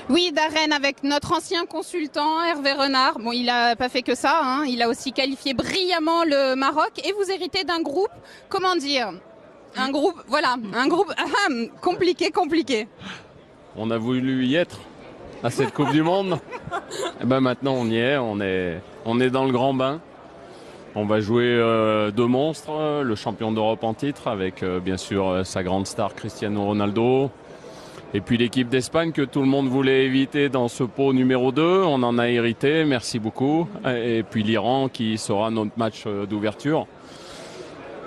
Oui, Darren, avec notre ancien consultant Hervé Renard. Bon, il n'a pas fait que ça, hein. Il a aussi qualifié brillamment le Maroc. Et vous héritez d'un groupe, comment dire, un groupe, voilà, un groupe compliqué. On a voulu y être à cette Coupe du Monde. Et ben maintenant on y est, on est dans le grand bain. On va jouer deux monstres, le champion d'Europe en titre avec bien sûr sa grande star Cristiano Ronaldo. Et puis l'équipe d'Espagne que tout le monde voulait éviter dans ce pot numéro 2, on en a hérité, merci beaucoup. Et puis l'Iran qui sera notre match d'ouverture.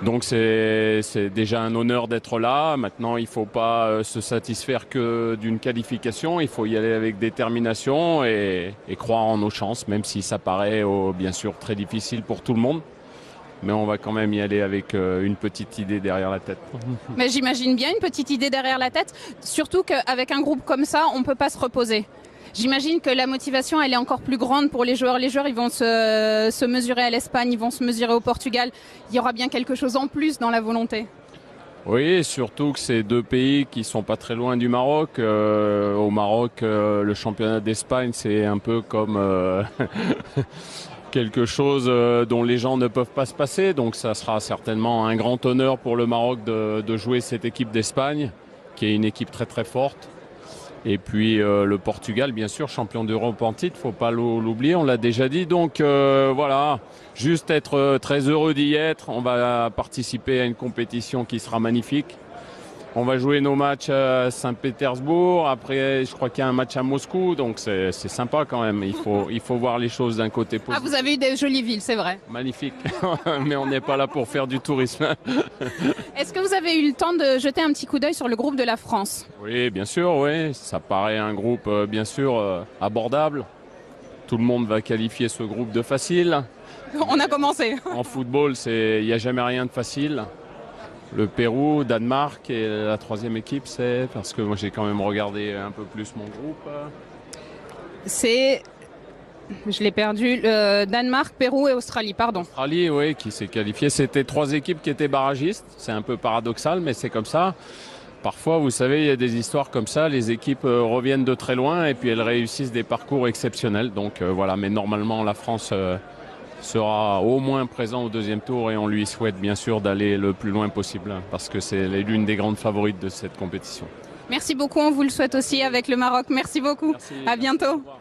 Donc c'est déjà un honneur d'être là. Maintenant, il ne faut pas se satisfaire que d'une qualification. Il faut y aller avec détermination et croire en nos chances, même si ça paraît bien sûr très difficile pour tout le monde. Mais on va quand même y aller avec une petite idée derrière la tête. Mais j'imagine bien une petite idée derrière la tête, surtout qu'avec un groupe comme ça, on ne peut pas se reposer. J'imagine que la motivation, elle est encore plus grande pour les joueurs. Les joueurs, ils vont se mesurer à l'Espagne, ils vont se mesurer au Portugal. Il y aura bien quelque chose en plus dans la volonté. Oui, surtout que c'est deux pays qui sont pas très loin du Maroc. Au Maroc, le championnat d'Espagne, c'est un peu comme quelque chose dont les gens ne peuvent pas se passer. Donc ça sera certainement un grand honneur pour le Maroc de jouer cette équipe d'Espagne, qui est une équipe très très forte. Et puis le Portugal, bien sûr, champion d'Europe en titre, faut pas l'oublier, on l'a déjà dit. Donc voilà, juste être très heureux d'y être. On va participer à une compétition qui sera magnifique. On va jouer nos matchs à Saint-Pétersbourg. Après, je crois qu'il y a un match à Moscou, donc c'est sympa quand même. Il faut voir les choses d'un côté positif. Ah, vous avez eu des jolies villes, c'est vrai. Magnifique, mais on n'est pas là pour faire du tourisme. Est-ce que vous avez eu le temps de jeter un petit coup d'œil sur le groupe de la France? Oui, bien sûr, oui. Ça paraît un groupe, bien sûr, abordable. Tout le monde va qualifier ce groupe de facile. On a commencé. En football, il n'y a jamais rien de facile. Le Pérou, Danemark et la troisième équipe, c'est parce que moi j'ai quand même regardé un peu plus mon groupe. Je l'ai perdu, Danemark, Pérou et Australie, pardon. Australie, oui, qui s'est qualifiée. C'était trois équipes qui étaient barragistes. C'est un peu paradoxal, mais c'est comme ça. Parfois, vous savez, il y a des histoires comme ça. Les équipes reviennent de très loin et puis elles réussissent des parcours exceptionnels. Donc voilà, mais normalement, la France sera au moins présent au deuxième tour et on lui souhaite bien sûr d'aller le plus loin possible parce que c'est l'une des grandes favorites de cette compétition. Merci beaucoup, on vous le souhaite aussi avec le Maroc. Merci beaucoup. Merci. À bientôt. Au revoir.